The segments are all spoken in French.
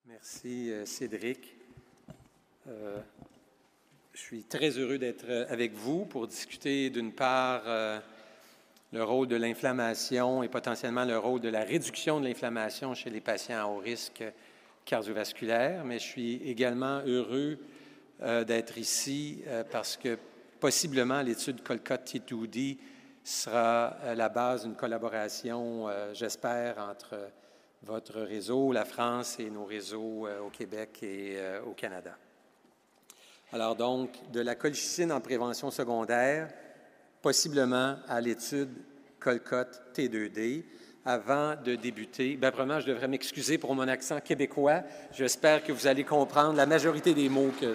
Merci, Cédric. Je suis très heureux d'être avec vous pour discuter d'une part le rôle de l'inflammation et potentiellement le rôle de la réduction de l'inflammation chez les patients à haut risque cardiovasculaire, mais je suis également heureux d'être ici parce que possiblement l'étude Colcott-T2D sera la base d'une collaboration, j'espère, entre votre réseau, la France et nos réseaux au Québec et au Canada. Alors donc, de la colchicine en prévention secondaire, possiblement à l'étude Colcott-T2D. Avant de débuter, premièrement, je devrais m'excuser pour mon accent québécois. J'espère que vous allez comprendre la majorité des mots que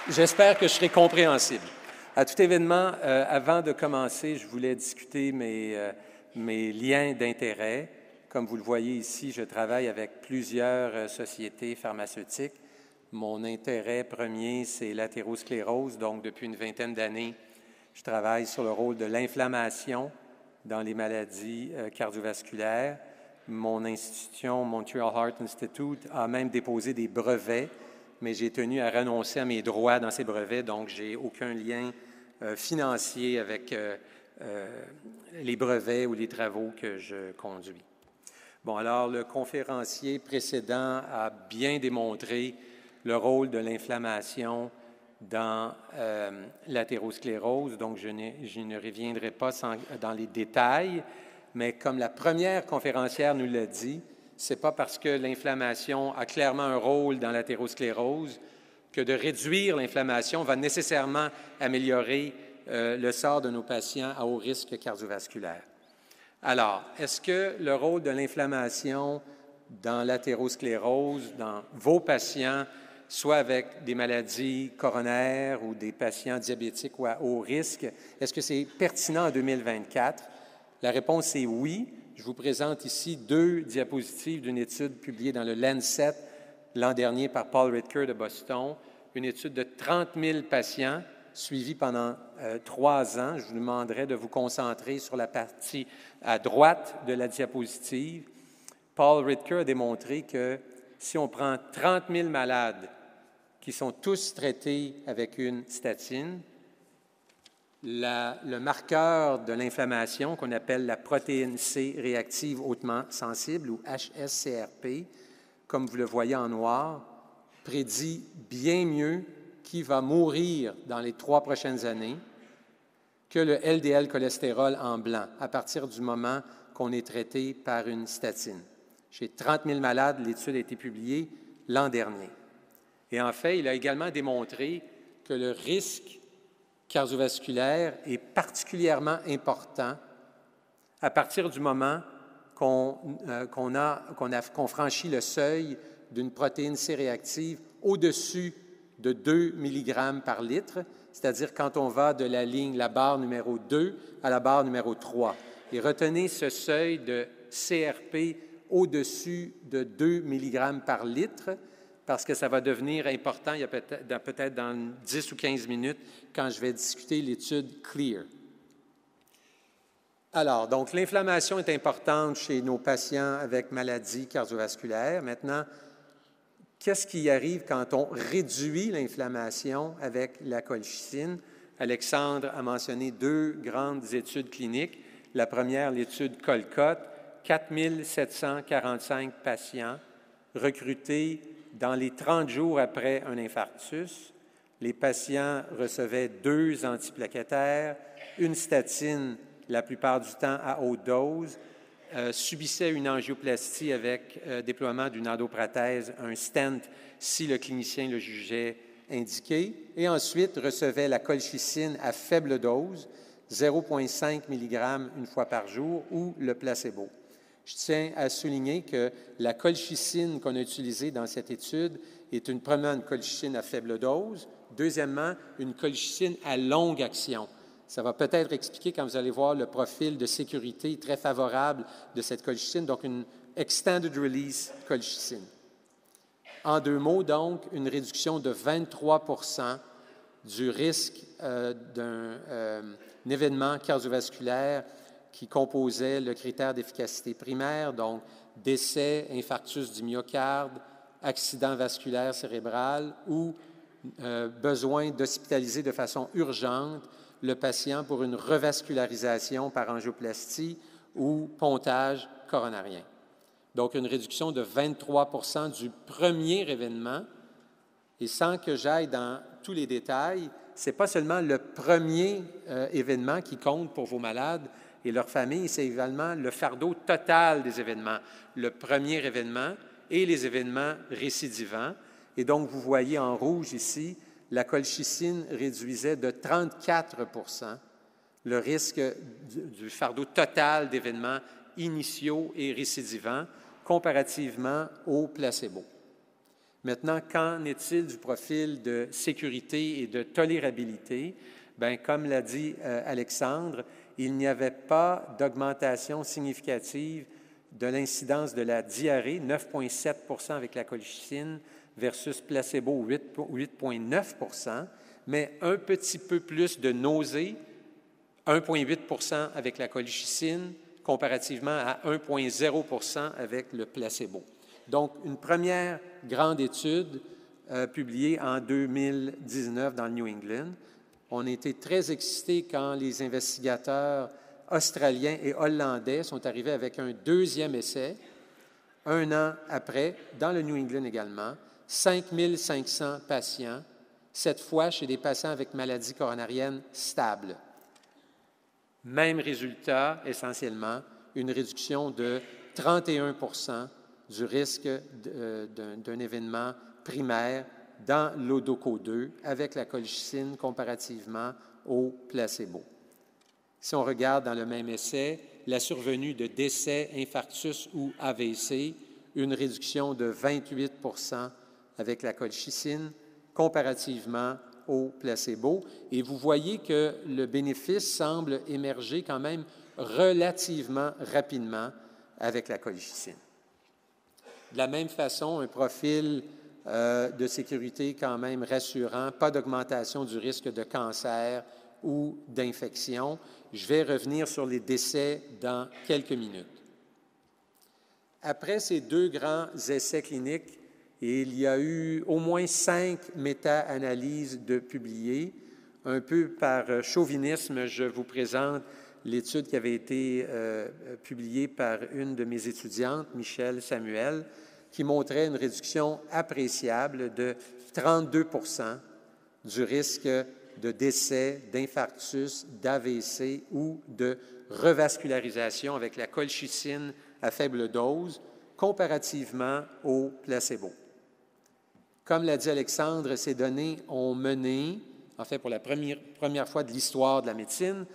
J'espère que je serai compréhensible. À tout événement, avant de commencer, je voulais discuter mes liens d'intérêt. Comme vous le voyez ici, je travaille avec plusieurs sociétés pharmaceutiques. Mon intérêt premier, c'est l'athérosclérose. Donc, depuis une vingtaine d'années, je travaille sur le rôle de l'inflammation dans les maladies cardiovasculaires. Mon institution, Montreal Heart Institute, a même déposé des brevets, mais j'ai tenu à renoncer à mes droits dans ces brevets, donc je n'ai aucun lien financier avec les brevets ou les travaux que je conduis. Bon, alors, le conférencier précédent a bien démontré le rôle de l'inflammation dans l'athérosclérose, donc je ne reviendrai pas dans les détails, mais comme la première conférencière nous l'a dit, ce n'est pas parce que l'inflammation a clairement un rôle dans l'athérosclérose que de réduire l'inflammation va nécessairement améliorer le sort de nos patients à haut risque cardiovasculaire. Alors, est-ce que le rôle de l'inflammation dans l'athérosclérose, dans vos patients, soit avec des maladies coronaires ou des patients diabétiques ou à haut risque, est-ce que c'est pertinent en 2024? La réponse est oui. Je vous présente ici 2 diapositives d'une étude publiée dans le Lancet l'an dernier par Paul Ridker de Boston, une étude de 30 000 patients suivis pendant 3 ans. Je vous demanderai de vous concentrer sur la partie à droite de la diapositive. Paul Ridker a démontré que si on prend 30 000 malades qui sont tous traités avec une statine, le marqueur de l'inflammation, qu'on appelle la protéine C réactive hautement sensible, ou HSCRP, comme vous le voyez en noir, prédit bien mieux qui va mourir dans les 3 prochaines années que le LDL cholestérol en blanc, à partir du moment qu'on est traité par une statine. Chez 30 000 malades, l'étude a été publiée l'an dernier. Et en fait, il a également démontré que le risque cardiovasculaire est particulièrement important à partir du moment qu'on franchit le seuil d'une protéine C réactive au-dessus de 2 mg par litre, c'est-à-dire quand on va de la barre numéro 2 à la barre numéro 3. Et retenez ce seuil de CRP au-dessus de 2 mg par litre, parce que ça va devenir important peut-être dans 10 ou 15 minutes quand je vais discuter l'étude CLEAR. Alors, donc l'inflammation est importante chez nos patients avec maladies cardiovasculaires. Maintenant, qu'est-ce qui arrive quand on réduit l'inflammation avec la colchicine? Alexandre a mentionné 2 grandes études cliniques. La première, l'étude Colcott, 4 745 patients recrutés dans les 30 jours après un infarctus. Les patients recevaient 2 antiplaquettaires, une statine la plupart du temps à haute dose, subissaient une angioplastie avec déploiement d'une endoprothèse, un stent, si le clinicien le jugeait indiqué, et ensuite recevaient la colchicine à faible dose, 0,5 mg une fois par jour, ou le placebo. Je tiens à souligner que la colchicine qu'on a utilisée dans cette étude est premièrement une colchicine à faible dose, deuxièmement, une colchicine à longue action. Ça va peut-être expliquer quand vous allez voir le profil de sécurité très favorable de cette colchicine, donc une extended release colchicine. En 2 mots, donc, une réduction de 23 % du risque d'un événement cardiovasculaire qui composaient le critère d'efficacité primaire, donc décès, infarctus du myocarde, accident vasculaire cérébral ou besoin d'hospitaliser de façon urgente le patient pour une revascularisation par angioplastie ou pontage coronarien. Donc, une réduction de 23 du premier événement. Et sans que j'aille dans tous les détails, ce n'est pas seulement le premier événement qui compte pour vos malades et leurs familles, c'est également le fardeau total des événements, le premier événement et les événements récidivants. Et donc, vous voyez en rouge ici, la colchicine réduisait de 34 le risque du fardeau total d'événements initiaux et récidivants comparativement au placebo. Maintenant, qu'en est-il du profil de sécurité et de tolérabilité? Bien, comme l'a dit Alexandre, il n'y avait pas d'augmentation significative de l'incidence de la diarrhée, 9,7 avec la colchicine versus placebo, 8,9 mais un petit peu plus de nausées, 1,8 avec la colchicine, comparativement à 1,0 avec le placebo. Donc, une première grande étude publiée en 2019 dans le New England. On a été très excités quand les investigateurs australiens et hollandais sont arrivés avec un deuxième essai, un an après, dans le New England également, 5 500 patients, cette fois chez des patients avec maladie coronarienne stable. Même résultat, essentiellement, une réduction de 31 du risque d'un événement primaire dans l'ODOCO-2 avec la colchicine comparativement au placebo. Si on regarde dans le même essai, la survenue de décès, infarctus ou AVC, une réduction de 28 avec la colchicine comparativement au placebo. Et vous voyez que le bénéfice semble émerger quand même relativement rapidement avec la colchicine. De la même façon, un profil de sécurité quand même rassurant, pas d'augmentation du risque de cancer ou d'infection. Je vais revenir sur les décès dans quelques minutes. Après ces deux grands essais cliniques, il y a eu au moins 5 méta-analyses de publiées. Un peu par chauvinisme, je vous présente l'étude qui avait été publiée par une de mes étudiantes, Michelle Samuel, qui montrait une réduction appréciable de 32 du risque de décès, d'infarctus, d'AVC ou de revascularisation avec la colchicine à faible dose comparativement au placebo. Comme l'a dit Alexandre, ces données ont mené, en fait pour la première fois de l'histoire de la médecine,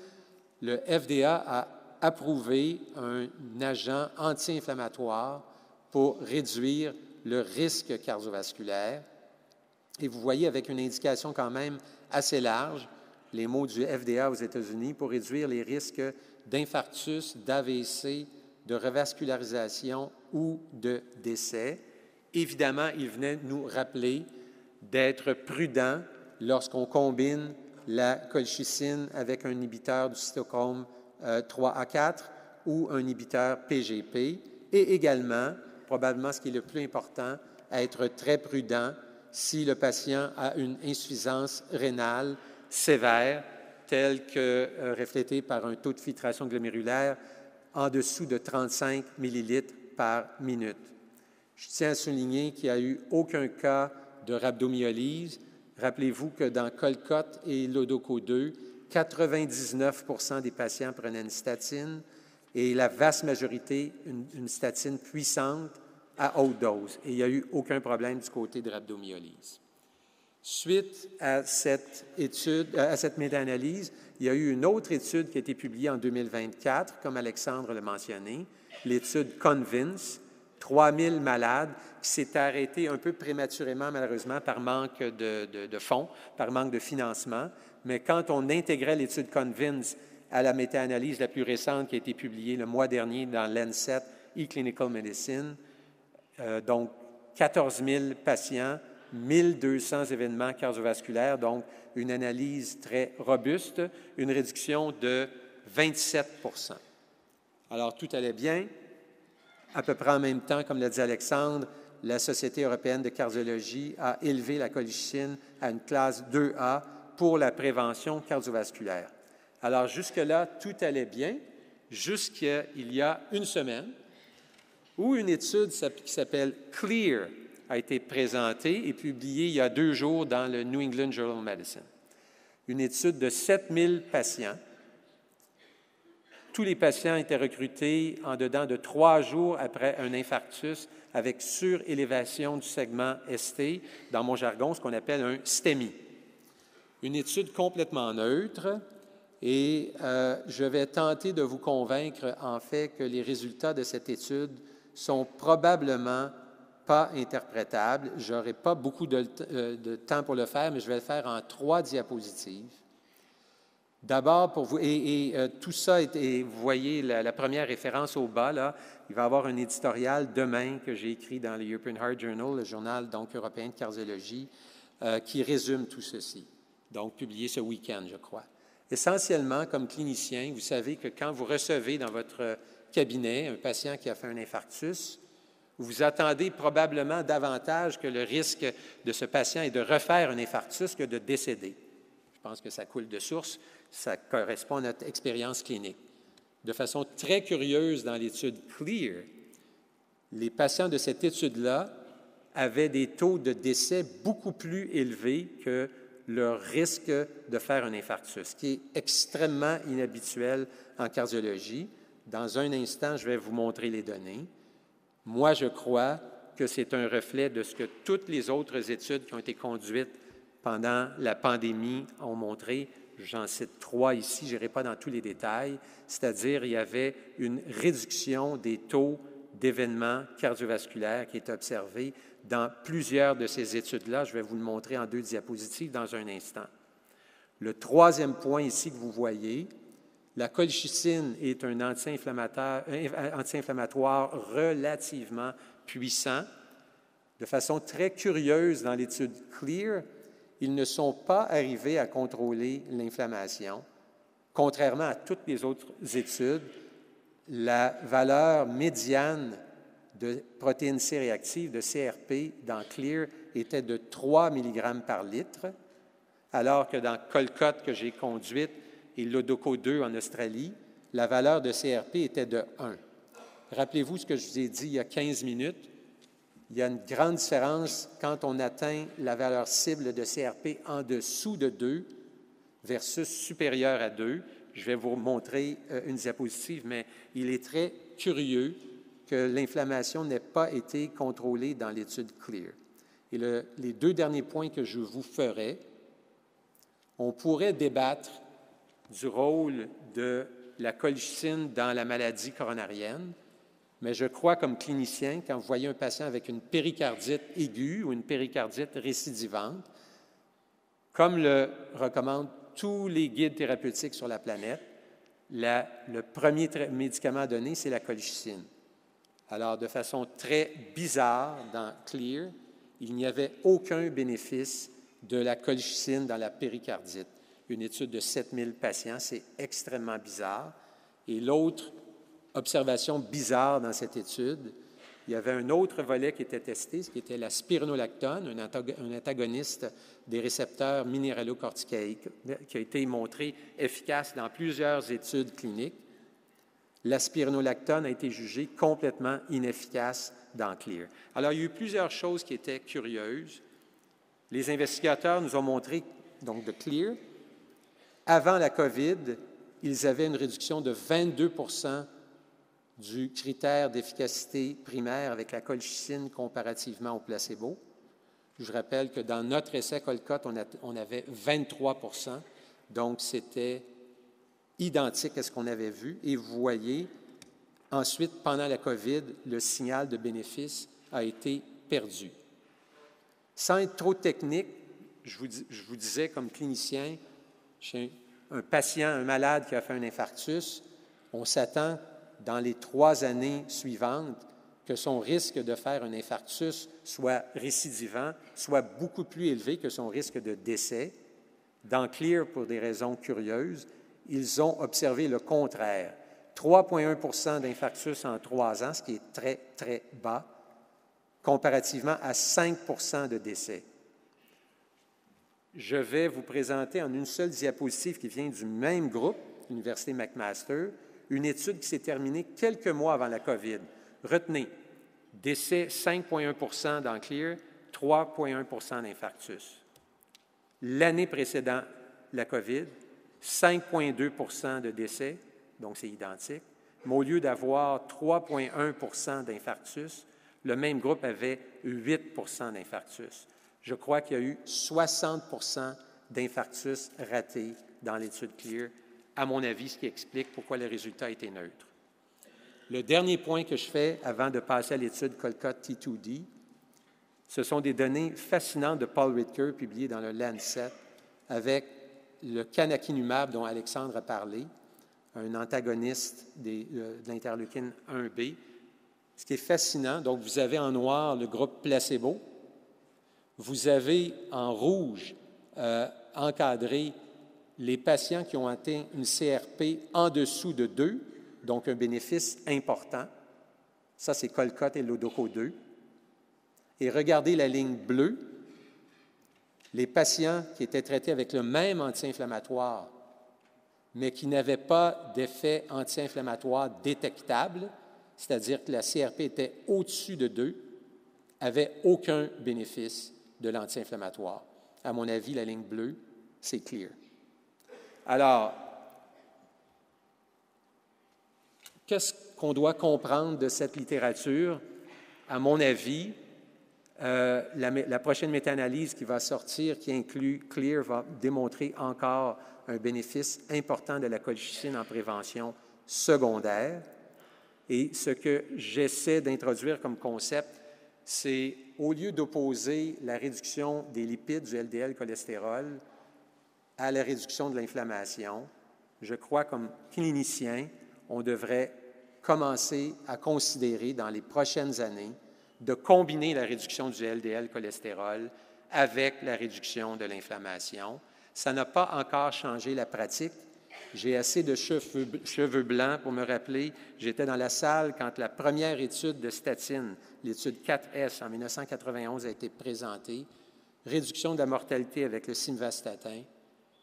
le FDA a approuvé un agent anti-inflammatoire pour réduire le risque cardiovasculaire. Et vous voyez avec une indication quand même assez large, les mots du FDA aux États-Unis, pour réduire les risques d'infarctus, d'AVC, de revascularisation ou de décès. Évidemment, il venait nous rappeler d'être prudent lorsqu'on combine la colchicine avec un inhibiteur du cytochrome 3A4 ou un inhibiteur PGP, et également, probablement ce qui est le plus important, être très prudent si le patient a une insuffisance rénale sévère, telle que reflétée par un taux de filtration glomérulaire en dessous de 35 millilitres par minute. Je tiens à souligner qu'il n'y a eu aucun cas de rhabdomyolyse. Rappelez-vous que dans Colcott et l'ODOCO-2, 99 des patients prenaient une statine et la vaste majorité une statine puissante à haute dose. Et il n'y a eu aucun problème du côté de rhabdomyolyse. Suite à cette étude, à cette méta-analyse, il y a eu une autre étude qui a été publiée en 2024, comme Alexandre l'a mentionné, l'étude CONVINCE, 3000 malades, qui s'est arrêtée un peu prématurément, malheureusement, par manque de fonds, par manque de financement. Mais quand on intégrait l'étude CONVINCE à la méta-analyse la plus récente qui a été publiée le mois dernier dans Lancet eClinical Medicine, donc 14 000 patients, 1200 événements cardiovasculaires, donc une analyse très robuste, une réduction de 27 Alors, tout allait bien. À peu près en même temps, comme l'a dit Alexandre, la Société européenne de cardiologie a élevé la colchicine à une classe 2A pour la prévention cardiovasculaire. Alors, jusque-là, tout allait bien, jusqu'il y a une semaine, où une étude qui s'appelle CLEAR a été présentée et publiée il y a 2 jours dans le New England Journal of Medicine. Une étude de 7000 patients. Tous les patients étaient recrutés en dedans de 3 jours après un infarctus avec surélévation du segment ST, dans mon jargon, ce qu'on appelle un STEMI. Une étude complètement neutre et je vais tenter de vous convaincre, en fait, que les résultats de cette étude sont probablement pas interprétables. Je n'aurai pas beaucoup de temps pour le faire, mais je vais le faire en 3 diapositives. D'abord, pour vous, tout ça, vous voyez la première référence au bas, là, il va y avoir un éditorial demain que j'ai écrit dans le European Heart Journal, le journal donc européen de cardiologie, qui résume tout ceci, donc publié ce week-end, je crois. Essentiellement, comme clinicien, vous savez que quand vous recevez dans votre cabinet un patient qui a fait un infarctus, vous attendez probablement davantage que le risque de ce patient est de refaire un infarctus que de décéder. Je pense que ça coule de source, ça correspond à notre expérience clinique. De façon très curieuse, dans l'étude CLEAR, les patients de cette étude-là avaient des taux de décès beaucoup plus élevés que leur risque de faire un infarctus, ce qui est extrêmement inhabituel en cardiologie. Dans un instant, je vais vous montrer les données. Moi, je crois que c'est un reflet de ce que toutes les autres études qui ont été conduites pendant la pandémie ont montré. J'en cite 3 ici, je n'irai pas dans tous les détails, c'est-à-dire il y avait une réduction des taux d'événements cardiovasculaires qui est observée dans plusieurs de ces études-là. Je vais vous le montrer en 2 diapositives dans un instant. Le 3e point ici que vous voyez, la colchicine est un anti-inflammatoire relativement puissant. De façon très curieuse, dans l'étude CLEAR, ils ne sont pas arrivés à contrôler l'inflammation. Contrairement à toutes les autres études, la valeur médiane de protéines C réactives, de CRP, dans CLEAR, était de 3 mg par litre, alors que dans Colcott, que j'ai conduite, et Lodoco 2 en Australie, la valeur de CRP était de 1. Rappelez-vous ce que je vous ai dit il y a 15 minutes. Il y a une grande différence quand on atteint la valeur cible de CRP en dessous de 2 versus supérieure à 2. Je vais vous montrer une diapositive, mais il est très curieux que l'inflammation n'ait pas été contrôlée dans l'étude CLEAR. Et les 2 derniers points que je vous ferai, on pourrait débattre du rôle de la colchicine dans la maladie coronarienne, mais je crois comme clinicien, quand vous voyez un patient avec une péricardite aiguë ou une péricardite récidivante, comme le recommandent tous les guides thérapeutiques sur la planète, le premier médicament à donner, c'est la colchicine. Alors, de façon très bizarre, dans CLEAR, il n'y avait aucun bénéfice de la colchicine dans la péricardite. Une étude de 7000 patients, c'est extrêmement bizarre. Et l'autre observation bizarre dans cette étude, il y avait un autre volet qui était testé, ce qui était la spironolactone, un antagoniste des récepteurs minéralocorticaïques, qui a été montré efficace dans plusieurs études cliniques. La spironolactone a été jugée complètement inefficace dans CLEAR. Alors, il y a eu plusieurs choses qui étaient curieuses. Les investigateurs nous ont montré, donc de CLEAR, avant la COVID, ils avaient une réduction de 22 du critère d'efficacité primaire avec la colchicine comparativement au placebo. Je rappelle que dans notre essai Colcott, on avait 23 donc c'était identique à ce qu'on avait vu. Et vous voyez, ensuite, pendant la COVID, le signal de bénéfice a été perdu. Sans être trop technique, je vous disais comme clinicien, chez un patient, un malade qui a fait un infarctus, on s'attend dans les 3 années suivantes que son risque de faire un infarctus soit récidivant, soit beaucoup plus élevé que son risque de décès. Dans CLEAR, pour des raisons curieuses, ils ont observé le contraire. 3,1 d'infarctus en 3 ans, ce qui est très, très bas, comparativement à 5 de décès. Je vais vous présenter en une seule diapositive qui vient du même groupe, l'Université McMaster, une étude qui s'est terminée quelques mois avant la COVID. Retenez, décès 5,1 dans CLEAR, 3,1 d'infarctus. L'année précédant la COVID, 5,2 de décès, donc c'est identique, mais au lieu d'avoir 3,1 d'infarctus, le même groupe avait 8 d'infarctus. Je crois qu'il y a eu 60 d'infarctus ratés dans l'étude CLEAR, à mon avis, ce qui explique pourquoi le résultat était neutre. Le dernier point que je fais avant de passer à l'étude Colcott T2D, ce sont des données fascinantes de Paul Ridker publiées dans le Lancet avec le canakinumab dont Alexandre a parlé, un antagoniste de l'interleukine 1B. Ce qui est fascinant, donc vous avez en noir le groupe placebo, vous avez en rouge encadré les patients qui ont atteint une CRP en dessous de 2, donc un bénéfice important. Ça, c'est Colcott et Lodoco 2. Et regardez la ligne bleue, les patients qui étaient traités avec le même anti-inflammatoire, mais qui n'avaient pas d'effet anti-inflammatoire détectable, c'est-à-dire que la CRP était au-dessus de 2, n'avaient aucun bénéfice de l'anti-inflammatoire. À mon avis, la ligne bleue, c'est CLEAR. Alors, qu'est-ce qu'on doit comprendre de cette littérature? À mon avis, la prochaine méta-analyse qui va sortir, qui inclut CLEAR, va démontrer encore un bénéfice important de la colchicine en prévention secondaire. Et ce que j'essaie d'introduire comme concept, c'est au lieu d'opposer la réduction des lipides, du LDL cholestérol, à la réduction de l'inflammation, je crois comme clinicien, on devrait commencer à considérer dans les prochaines années de combiner la réduction du LDL cholestérol avec la réduction de l'inflammation. Ça n'a pas encore changé la pratique. J'ai assez de cheveux blancs pour me rappeler, j'étais dans la salle quand la première étude de statine, l'étude 4S en 1991, a été présentée. Réduction de la mortalité avec le simvastatin.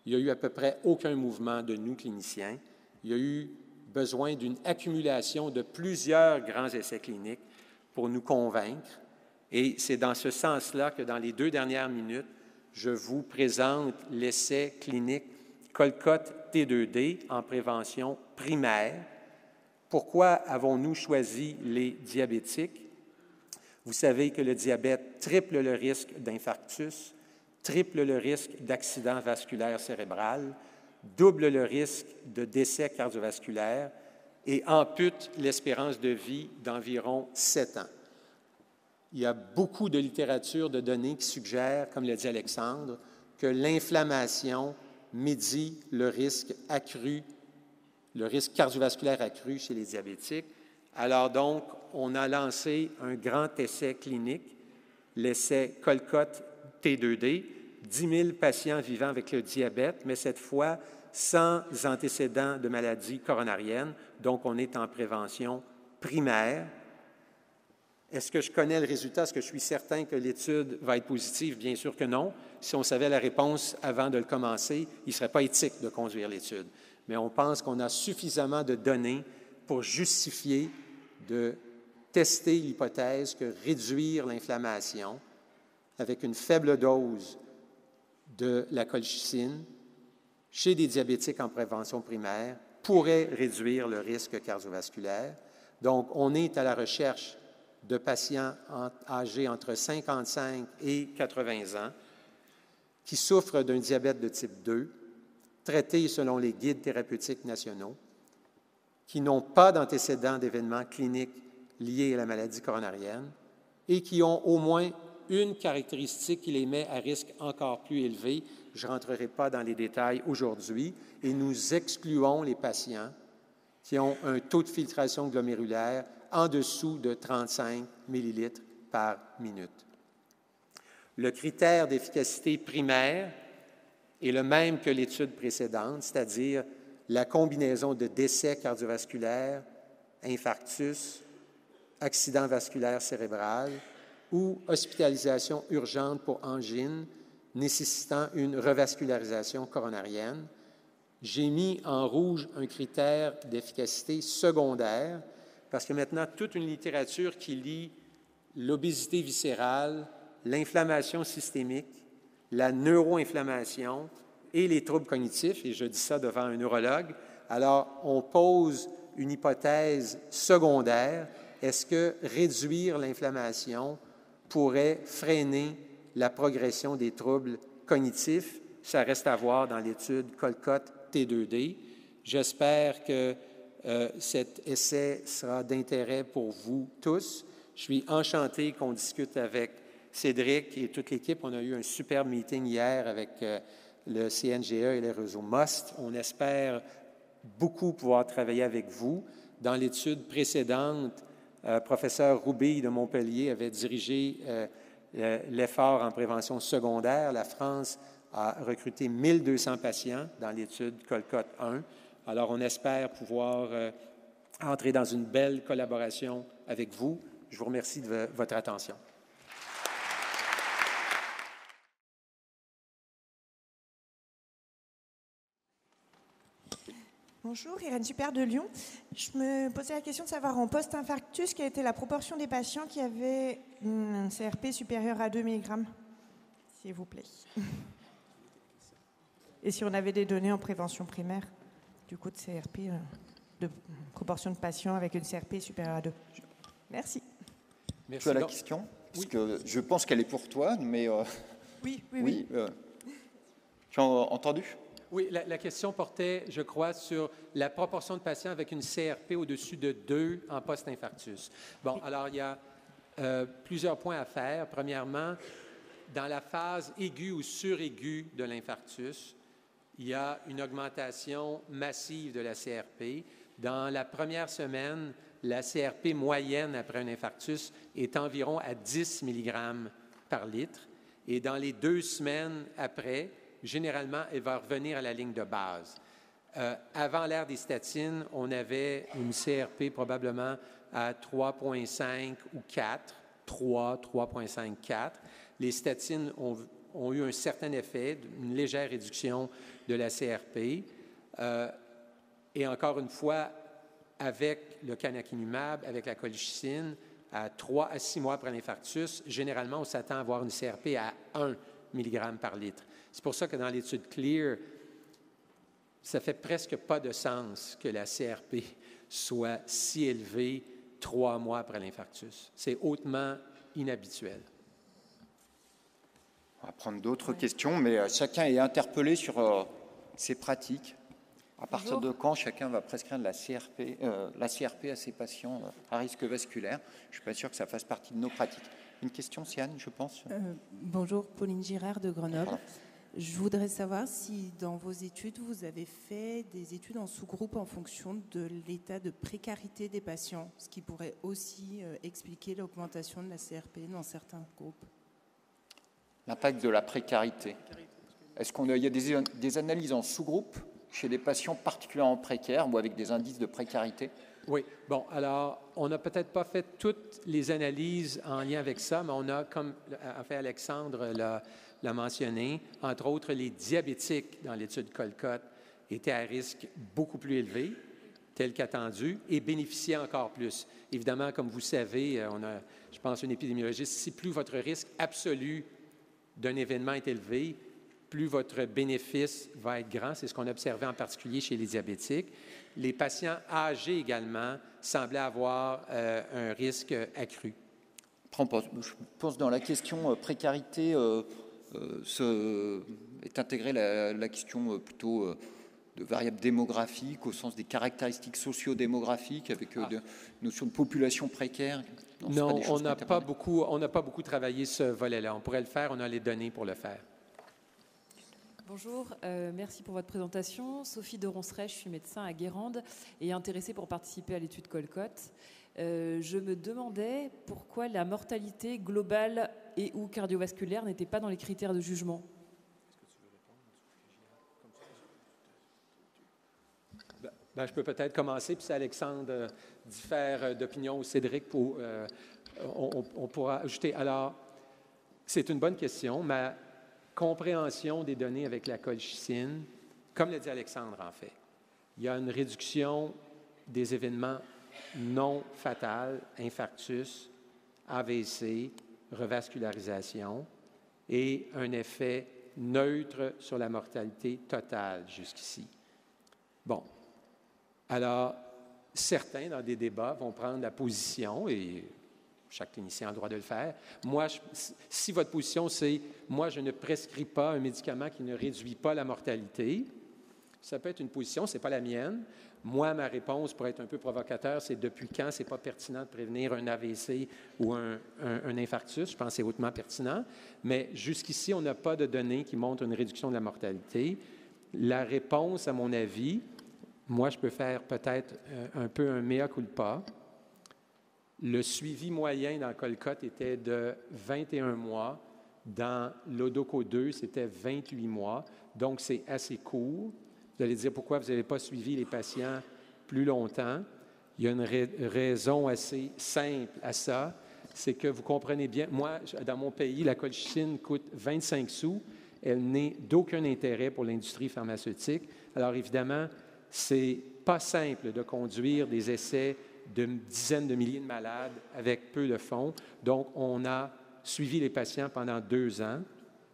Il n'y a eu à peu près aucun mouvement de nous, cliniciens. Il y a eu besoin d'une accumulation de plusieurs grands essais cliniques pour nous convaincre. Et c'est dans ce sens-là que dans les 2 dernières minutes, je vous présente l'essai clinique Colcott T2D en prévention primaire. Pourquoi avons-nous choisi les diabétiques? Vous savez que le diabète triple le risque d'infarctus, triple le risque d'accident vasculaire cérébral, double le risque de décès cardiovasculaire et ampute l'espérance de vie d'environ 7 ans. Il y a beaucoup de littérature, de données qui suggèrent, comme l'a dit Alexandre, que l'inflammation médit le risque accru, le risque cardiovasculaire accru chez les diabétiques. Alors donc, on a lancé un grand essai clinique, l'essai Colcott T2D, 10 000 patients vivant avec le diabète, mais cette fois sans antécédents de maladies coronariennes. Donc, on est en prévention primaire. Est-ce que je connais le résultat? Est-ce que je suis certain que l'étude va être positive? Bien sûr que non. Si on savait la réponse avant de le commencer, il ne serait pas éthique de conduire l'étude. Mais on pense qu'on a suffisamment de données pour justifier de tester l'hypothèse que réduire l'inflammation avec une faible dose de la colchicine chez des diabétiques en prévention primaire pourrait réduire le risque cardiovasculaire. Donc, on est à la recherche de patients âgés entre 55 et 80 ans qui souffrent d'un diabète de type 2, traités selon les guides thérapeutiques nationaux, qui n'ont pas d'antécédents d'événements cliniques liés à la maladie coronarienne et qui ont au moins une caractéristique qui les met à risque encore plus élevé. Je ne rentrerai pas dans les détails aujourd'hui et nous excluons les patients qui ont un taux de filtration glomérulaire en dessous de 35 millilitres par minute. Le critère d'efficacité primaire est le même que l'étude précédente, c'est-à-dire la combinaison de décès cardiovasculaires, infarctus, accident vasculaire cérébral ou hospitalisation urgente pour angine nécessitant une revascularisation coronarienne. J'ai mis en rouge un critère d'efficacité secondaire parce que maintenant, toute une littérature qui lie l'obésité viscérale, l'inflammation systémique, la neuroinflammation et les troubles cognitifs, et je dis ça devant un neurologue, alors on pose une hypothèse secondaire. Est-ce que réduire l'inflammation pourrait freiner la progression des troubles cognitifs? Ça reste à voir dans l'étude Colcott T2D. J'espère que cet essai sera d'intérêt pour vous tous. Je suis enchanté qu'on discute avec Cédric et toute l'équipe. On a eu un super meeting hier avec le CNGE et les réseaux MOST. On espère beaucoup pouvoir travailler avec vous. Dans l'étude précédente, professeur Roubille de Montpellier avait dirigé l'effort en prévention secondaire. La France a recruté 1200 patients dans l'étude Colcott 1. Alors, on espère pouvoir entrer dans une belle collaboration avec vous. Je vous remercie de votre attention. Bonjour, Irène Super de Lyon. Je me posais la question de savoir en post-infarctus, quelle était la proportion des patients qui avaient un CRP supérieur à 2 mg, s'il vous plaît. Et si on avait des données en prévention primaire, du coup de CRP, de proportion de patients avec une CRP supérieure à 2. Merci. Merci. Tu as la question? Parce que je pense qu'elle est pour toi, mais... Oui. Tu as entendu? Oui, la question portait, je crois, sur la proportion de patients avec une CRP au-dessus de 2 en post-infarctus. Bon, alors il y a plusieurs points à faire. Premièrement, dans la phase aiguë ou suraiguë de l'infarctus, il y a une augmentation massive de la CRP. Dans la première semaine, la CRP moyenne après un infarctus est environ à 10 mg par litre. Et dans les 2 semaines après, généralement, elle va revenir à la ligne de base. Avant l'ère des statines, on avait une CRP probablement à 3,5 ou 4, 3,5, 4. Les statines ont eu un certain effet, une légère réduction de la CRP. Et encore une fois, avec le canakinumab, avec la colchicine, à 3 à 6 mois après l'infarctus, généralement, on s'attend à avoir une CRP à 1 mg par litre. C'est pour ça que dans l'étude CLEAR, ça fait presque pas de sens que la CRP soit si élevée 3 mois après l'infarctus. C'est hautement inhabituel. On va prendre d'autres questions, mais chacun est interpellé sur ses pratiques. À partir de quand chacun va prescrire de la CRP à ses patients à risque vasculaire? Je ne suis pas sûr que ça fasse partie de nos pratiques. Une question, Siane, je pense. Bonjour, Pauline Girard de Grenoble. Voilà. Je voudrais savoir si dans vos études, vous avez fait des études en sous-groupe en fonction de l'état de précarité des patients, ce qui pourrait aussi expliquer l'augmentation de la CRP dans certains groupes. L'impact de la précarité. Est-ce qu'il y a des analyses en sous-groupe chez des patients particulièrement précaires ou avec des indices de précarité? Oui. Bon, alors, on n'a peut-être pas fait toutes les analyses en lien avec ça, mais on a, comme a fait Alexandre l'a mentionné, entre autres, les diabétiques dans l'étude Colcott étaient à risque beaucoup plus élevé, tel qu'attendu, et bénéficiaient encore plus. Évidemment, comme vous savez, on a, je pense, un épidémiologiste, si plus votre risque absolu d'un événement est élevé, plus votre bénéfice va être grand. C'est ce qu'on a observé en particulier chez les diabétiques. Les patients âgés également semblaient avoir un risque accru. Je pense dans la question précarité est intégrée la question plutôt de variables démographiques au sens des caractéristiques socio-démographiques avec une notion de population précaire. Non, on n'a pas beaucoup travaillé ce volet-là. On pourrait le faire, on a les données pour le faire. Bonjour, merci pour votre présentation. Sophie de Ronceret, je suis médecin à Guérande et intéressée pour participer à l'étude Colcott. Je me demandais pourquoi la mortalité globale et ou cardiovasculaire n'était pas dans les critères de jugement. Bien, je peux peut-être commencer, puis si Alexandre diffère d'opinion ou Cédric, on pourra ajouter. Alors, c'est une bonne question. Ma compréhension des données avec la colchicine, comme l'a dit Alexandre, en fait, il y a une réduction des événements non fatals, infarctus, AVC, revascularisation, et un effet neutre sur la mortalité totale jusqu'ici. Bon. Alors, certains, dans des débats, vont prendre la position, et chaque clinicien a le droit de le faire. Moi, si votre position, c'est « moi, je ne prescris pas un médicament qui ne réduit pas la mortalité », ça peut être une position, ce n'est pas la mienne. Moi, ma réponse, pour être un peu provocateur, c'est depuis quand ce n'est pas pertinent de prévenir un AVC ou un infarctus. Je pense que c'est hautement pertinent. Mais jusqu'ici, on n'a pas de données qui montrent une réduction de la mortalité. La réponse, à mon avis, moi, je peux faire peut-être un peu un mea culpa. Le suivi moyen dans le Colcott était de 21 mois. Dans l'Odoco 2, c'était 28 mois. Donc, c'est assez court. Vous allez dire pourquoi vous n'avez pas suivi les patients plus longtemps. Il y a une raison assez simple à ça. C'est que vous comprenez bien, moi, dans mon pays, la colchicine coûte 25 sous. Elle n'est d'aucun intérêt pour l'industrie pharmaceutique. Alors, évidemment, c'est pas simple de conduire des essais de dizaines de milliers de malades avec peu de fonds. Donc, on a suivi les patients pendant 2 ans.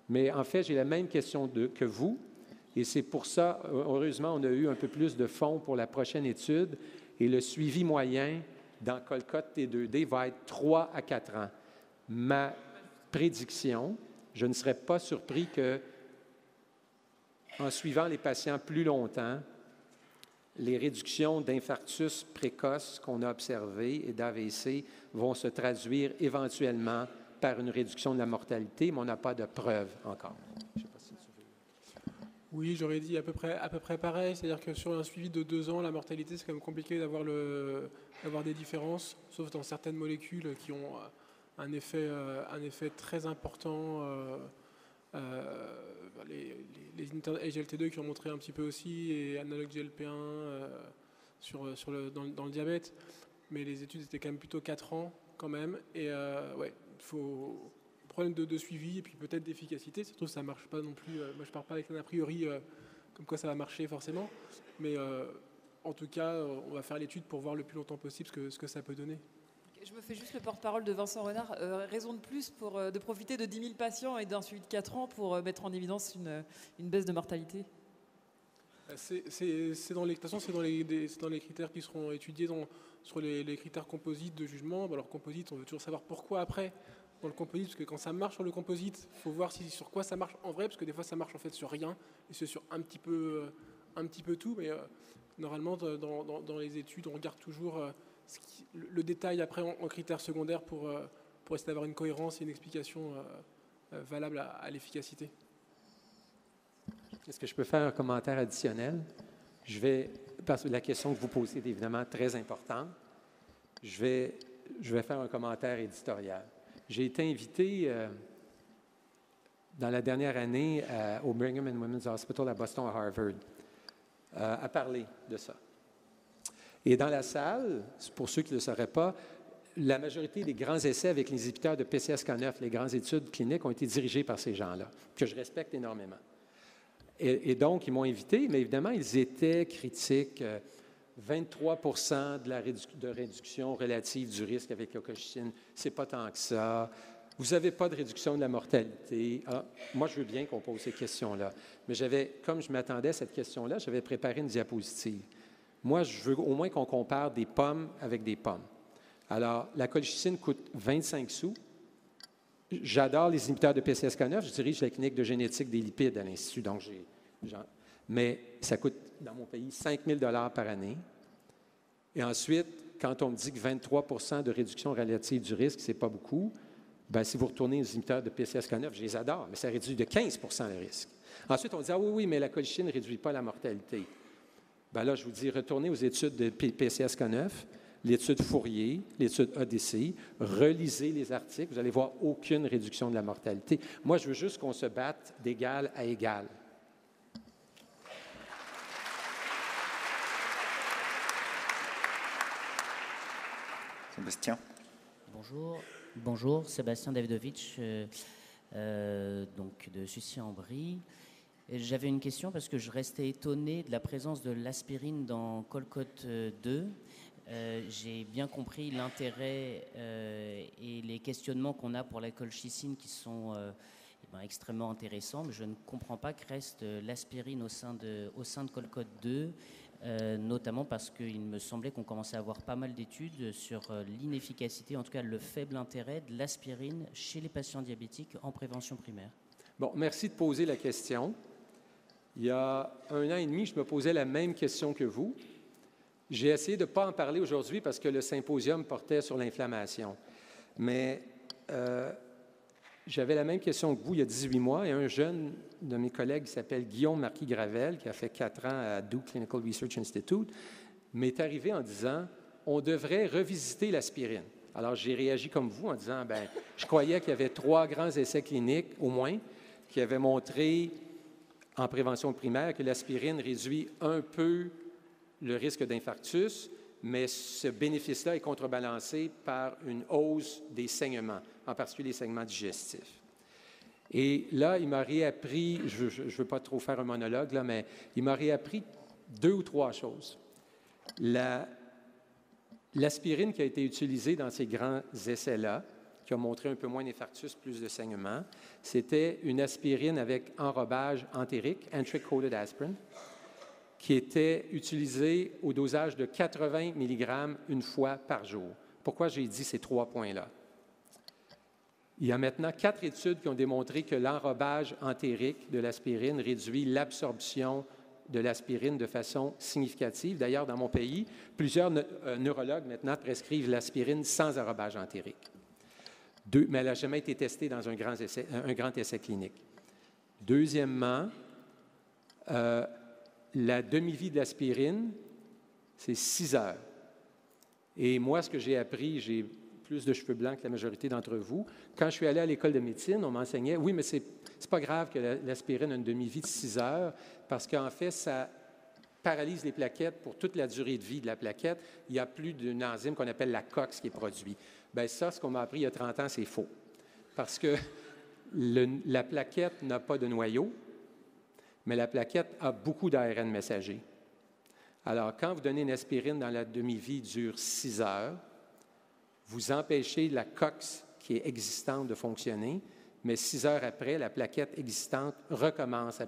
Mais en fait, j'ai la même question que vous. Et c'est pour ça, heureusement, on a eu un peu plus de fonds pour la prochaine étude. Et le suivi moyen dans Colcott T2D va être 3 à 4 ans. Ma prédiction, je ne serais pas surpris que, en suivant les patients plus longtemps, les réductions d'infarctus précoces qu'on a observées et d'AVC vont se traduire éventuellement par une réduction de la mortalité, mais on n'a pas de preuves encore. Je sais pas si tu veux. Oui, j'aurais dit à peu près pareil. C'est-à-dire que sur un suivi de 2 ans, la mortalité, c'est quand même compliqué d'avoir des différences, sauf dans certaines molécules qui ont un effet très important. Les inhibiteurs SGLT2 qui ont montré un petit peu aussi, et analogue GLP1 dans le diabète. Mais les études étaient quand même plutôt 4 ans quand même. Et ouais, il faut problème de suivi et puis peut-être d'efficacité. Surtout ça ne marche pas non plus. Moi, je ne pars pas avec un a priori comme quoi ça va marcher forcément. Mais en tout cas, on va faire l'étude pour voir le plus longtemps possible ce que ça peut donner. Je me fais juste le porte-parole de Vincent Renard. Raison de plus de profiter de 10 000 patients et d'un suivi de 4 ans pour mettre en évidence une baisse de mortalité. C'est dans les critères qui seront étudiés sur les critères composites de jugement. Alors composite, on veut toujours savoir pourquoi après dans le composite, parce que quand ça marche sur le composite, il faut voir sur quoi ça marche en vrai, parce que des fois ça marche en fait sur rien, et c'est sur un petit peu tout, mais normalement dans les études, on regarde toujours le détail après en critères secondaires pour essayer d'avoir une cohérence et une explication valable à l'efficacité. Est-ce que je peux faire un commentaire additionnel? Parce que la question que vous posez est évidemment très importante. Je vais faire un commentaire éditorial. J'ai été invité dans la dernière année au Brigham and Women's Hospital à Boston, à Harvard, à parler de ça. Et dans la salle, pour ceux qui ne le sauraient pas, la majorité des grands essais avec les inhibiteurs de PCSK9, les grandes études cliniques, ont été dirigés par ces gens-là, que je respecte énormément. Et donc, ils m'ont invité, mais évidemment, ils étaient critiques. 23 de réduction relative du risque avec la colchicine, ce n'est pas tant que ça. Vous n'avez pas de réduction de la mortalité. Ah, moi, je veux bien qu'on pose ces questions-là. Mais comme je m'attendais à cette question-là, j'avais préparé une diapositive. Moi, je veux au moins qu'on compare des pommes avec des pommes. Alors, la colchicine coûte 25 sous. J'adore les inhibiteurs de PCSK9. Je dirige la clinique de génétique des lipides à l'Institut. Donc, mais ça coûte, dans mon pays, 5 000 $ par année. Et ensuite, quand on me dit que 23 de réduction relative du risque, ce n'est pas beaucoup, bien, si vous retournez aux inhibiteurs de PCSK9, je les adore, mais ça réduit de 15 le risque. Ensuite, on dit « Ah oui, mais la colchicine ne réduit pas la mortalité. » Bien là, je vous dis, retournez aux études de PCSK9, l'étude Fourier, l'étude ADC, relisez les articles, vous allez voir aucune réduction de la mortalité. Moi, je veux juste qu'on se batte d'égal à égal. Sébastien. Bonjour, Sébastien Davidovitch, donc de Sucy-en-Brie. J'avais une question parce que je restais étonné de la présence de l'aspirine dans Colcote 2. J'ai bien compris l'intérêt et les questionnements qu'on a pour la colchicine qui sont extrêmement intéressants, mais je ne comprends pas que reste l'aspirine au sein de Colcote 2, notamment parce qu'il me semblait qu'on commençait à avoir pas mal d'études sur l'inefficacité, en tout cas le faible intérêt de l'aspirine chez les patients diabétiques en prévention primaire. Bon, merci de poser la question. Il y a 1 an et demi, je me posais la même question que vous. J'ai essayé de ne pas en parler aujourd'hui parce que le symposium portait sur l'inflammation. Mais j'avais la même question que vous il y a 18 mois et un jeune de mes collègues qui s'appelle Guillaume Marquis-Gravel, qui a fait 4 ans à Duke Clinical Research Institute, m'est arrivé en disant « on devrait revisiter l'aspirine ». Alors, j'ai réagi comme vous en disant « je croyais qu'il y avait 3 grands essais cliniques, au moins, qui avaient montré en prévention primaire que l'aspirine réduit un peu le risque d'infarctus, mais ce bénéfice-là est contrebalancé par une hausse des saignements, en particulier les saignements digestifs. Et là, il m'a réappris, je ne veux pas trop faire un monologue, là, mais il m'a réappris 2 ou 3 choses. L'aspirine qui a été utilisée dans ces grands essais-là, qui a montré un peu moins d'infarctus, plus de saignements, c'était une aspirine avec enrobage entérique, enteric-coated aspirin, qui était utilisée au dosage de 80 mg une fois par jour. Pourquoi j'ai dit ces 3 points-là? Il y a maintenant 4 études qui ont démontré que l'enrobage entérique de l'aspirine réduit l'absorption de l'aspirine de façon significative. D'ailleurs, dans mon pays, plusieurs neurologues maintenant prescrivent l'aspirine sans enrobage entérique. Mais elle n'a jamais été testée dans un grand essai clinique. Deuxièmement, la demi-vie de l'aspirine, c'est 6 heures. Et moi, ce que j'ai appris, j'ai plus de cheveux blancs que la majorité d'entre vous. Quand je suis allé à l'école de médecine, on m'enseignait, oui, mais c'est pas grave que l'aspirine a une demi-vie de 6 heures, parce qu'en fait, ça paralyse les plaquettes pour toute la durée de vie de la plaquette. Il n'y a plus d'une enzyme qu'on appelle la COX qui est produite. Bien, ça, ce qu'on m'a appris il y a 30 ans, c'est faux. Parce que la plaquette n'a pas de noyau, mais la plaquette a beaucoup d'ARN messager. Alors, quand vous donnez une aspirine dans la demi-vie dure 6 heures, vous empêchez la COX qui est existante de fonctionner, mais 6 heures après, la plaquette existante recommence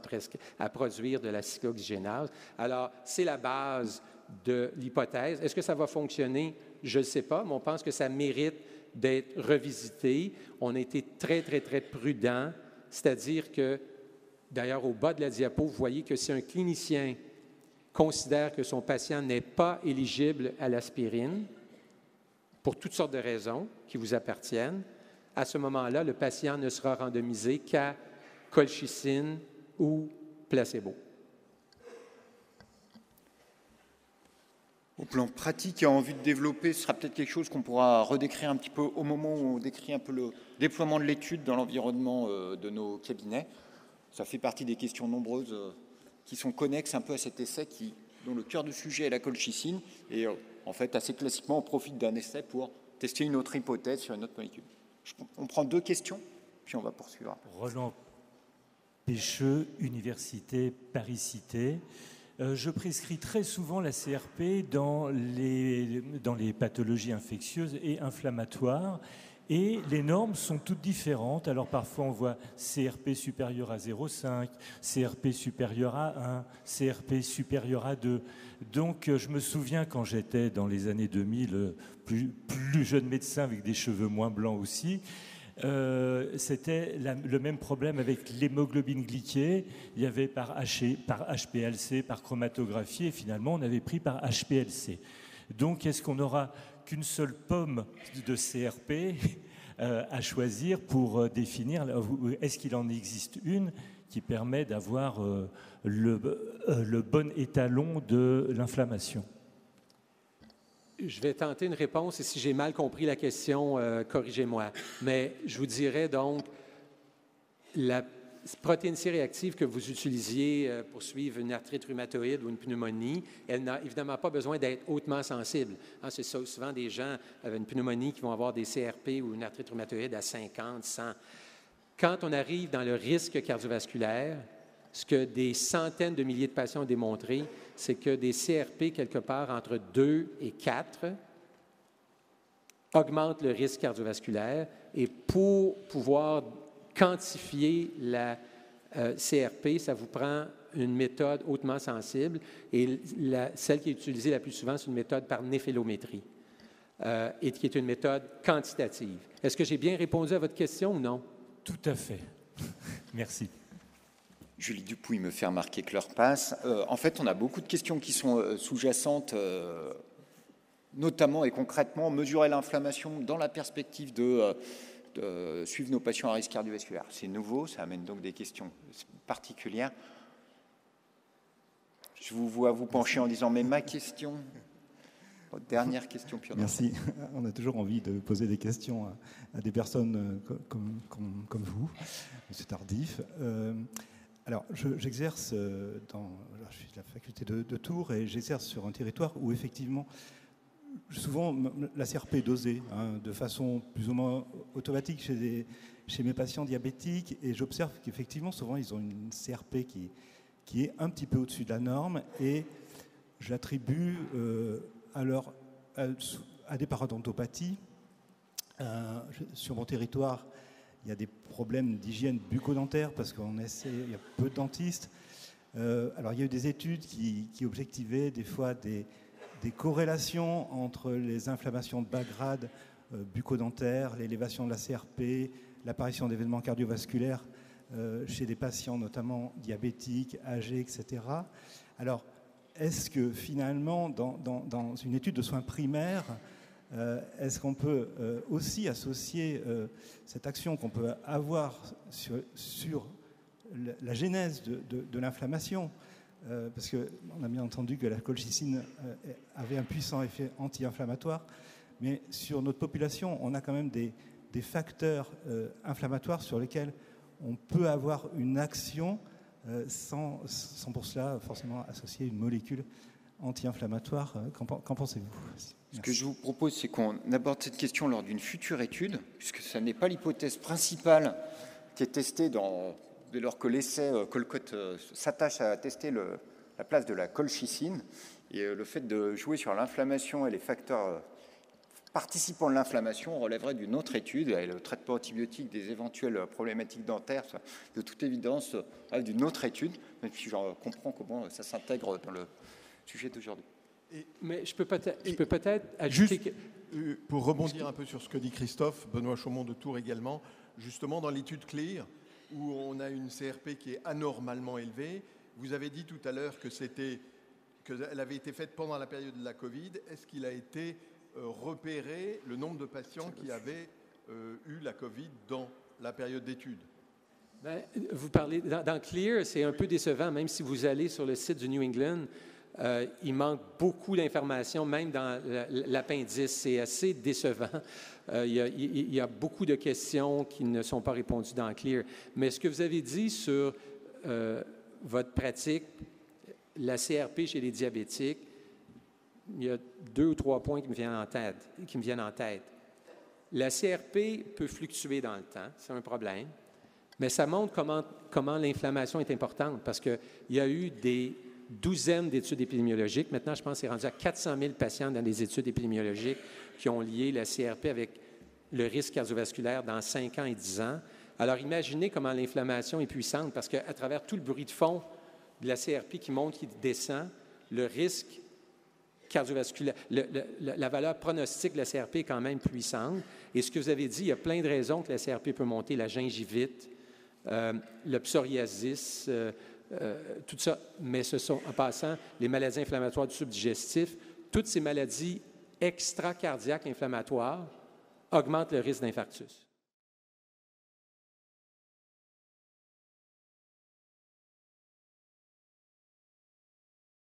à produire de la cyclooxygénase. Alors, c'est la base de l'hypothèse. Est-ce que ça va fonctionner? Je ne sais pas, mais on pense que ça mérite d'être revisité. On a été très, très, très prudent, c'est-à-dire que, d'ailleurs, au bas de la diapo, vous voyez que si un clinicien considère que son patient n'est pas éligible à l'aspirine, pour toutes sortes de raisons qui vous appartiennent, à ce moment-là, le patient ne sera randomisé qu'à colchicine ou placebo. Au plan pratique et en vue de développer, ce sera peut-être quelque chose qu'on pourra redécrire un petit peu au moment où on décrit un peu le déploiement de l'étude dans l'environnement de nos cabinets. Ça fait partie des questions nombreuses qui sont connexes un peu à cet essai dont le cœur du sujet est la colchicine. Et en fait, assez classiquement, on profite d'un essai pour tester une autre hypothèse sur une autre molécule. On prend 2 questions, puis on va poursuivre. Roland Pêcheux, Université Paris-Cité. Je prescris très souvent la CRP dans les pathologies infectieuses et inflammatoires. Et les normes sont toutes différentes. Alors parfois on voit CRP supérieur à 0,5, CRP supérieur à 1, CRP supérieur à 2. Donc je me souviens quand j'étais dans les années 2000, plus jeune médecin avec des cheveux moins blancs aussi, c'était le même problème avec l'hémoglobine glyquée. Il y avait par HPLC, par chromatographie, et finalement on avait pris par HPLC. Donc est-ce qu'on aura qu'une seule pomme de CRP à choisir pour définir, est-ce qu'il en existe une qui permet d'avoir le bon étalon de l'inflammation? Je vais tenter une réponse et si j'ai mal compris la question, corrigez-moi. Mais je vous dirais donc, protéine C réactive que vous utilisiez pour suivre une arthrite rhumatoïde ou une pneumonie, elle n'a évidemment pas besoin d'être hautement sensible. Hein, c'est souvent des gens avec une pneumonie qui vont avoir des CRP ou une arthrite rhumatoïde à 50, 100. Quand on arrive dans le risque cardiovasculaire, ce que des centaines de milliers de patients ont démontré, c'est que des CRP quelque part entre 2 et 4 augmentent le risque cardiovasculaire. Et pour pouvoir quantifier la CRP, ça vous prend une méthode hautement sensible. Et celle qui est utilisée la plus souvent, c'est une méthode par néphélométrie, et qui est une méthode quantitative. Est-ce que j'ai bien répondu à votre question ou non? Tout à fait. Merci. Julie Dupuis me fait remarquer que l'heure passe. En fait, on a beaucoup de questions qui sont sous-jacentes, notamment et concrètement, mesurer l'inflammation dans la perspective de suivre nos patients à risque cardiovasculaire. C'est nouveau, ça amène donc des questions particulières. Je vous vois vous pencher en disant « mais ma question ». Dernière question, Pierre. Merci. On a toujours envie de poser des questions à des personnes comme vous, M. Tardif. Alors, j'exerce je suis de la faculté de Tours et j'exerce sur un territoire où effectivement, souvent, la CRP est dosée de façon plus ou moins automatique chez mes patients diabétiques et j'observe qu'effectivement, souvent, ils ont une CRP qui est un petit peu au-dessus de la norme et j'attribue à des parodontopathies. Sur mon territoire, il y a des problèmes d'hygiène bucco-dentaire parce il y a peu de dentistes. Alors, il y a eu des études qui objectivaient des fois des corrélations entre les inflammations de bas grade bucco-dentaires, l'élévation de la CRP, l'apparition d'événements cardiovasculaires chez des patients notamment diabétiques, âgés, etc. Alors, est-ce que finalement, dans une étude de soins primaires, est-ce qu'on peut aussi associer cette action qu'on peut avoir sur la genèse de l'inflammation parce qu'on a bien entendu que la colchicine avait un puissant effet anti-inflammatoire, mais sur notre population, on a quand même des facteurs inflammatoires sur lesquels on peut avoir une action sans pour cela forcément associer une molécule anti-inflammatoire. Qu'en pensez-vous ? Ce que je vous propose, c'est qu'on aborde cette question lors d'une future étude, puisque ce n'est pas l'hypothèse principale qui est testée dès lors que l'essai Colcott s'attache à tester la place de la colchicine. Et le fait de jouer sur l'inflammation et les facteurs participants de l'inflammation relèverait d'une autre étude, et le traitement antibiotique des éventuelles problématiques dentaires, de toute évidence, d'une autre étude, même si je comprends comment ça s'intègre dans le sujet d'aujourd'hui. Mais je peux peut-être ajouter... Juste, pour rebondir un peu sur ce que dit Christophe, Benoît Chaumont de Tours également, justement dans l'étude CLEAR, où on a une CRP qui est anormalement élevée, vous avez dit tout à l'heure qu'elle avait été faite pendant la période de la Covid. Est-ce qu'il a été repéré le nombre de patients qui avaient eu la Covid dans la période d'étude? Vous parlez, dans CLEAR, c'est un peu décevant, même si vous allez sur le site du New England, il manque beaucoup d'informations, même dans l'appendice. C'est assez décevant. Il y a beaucoup de questions qui ne sont pas répondues dans CLEAR. Mais ce que vous avez dit sur votre pratique, la CRP chez les diabétiques, il y a 2 ou 3 points qui me viennent en tête. La CRP peut fluctuer dans le temps, c'est un problème, mais ça montre comment l'inflammation est importante parce qu'il y a eu des douzaines d'études épidémiologiques. Maintenant, je pense que c'est rendu à 400 000 patients dans les études épidémiologiques qui ont lié la CRP avec le risque cardiovasculaire dans 5 ans et 10 ans. Alors, imaginez comment l'inflammation est puissante parce qu'à travers tout le bruit de fond de la CRP qui monte, qui descend, le risque cardiovasculaire, la valeur pronostique de la CRP est quand même puissante. Et ce que vous avez dit, il y a plein de raisons que la CRP peut monter, la gingivite, le psoriasis, tout ça. Mais ce sont, en passant, les maladies inflammatoires du tube digestif, toutes ces maladies extracardiaques inflammatoires augmentent le risque d'infarctus.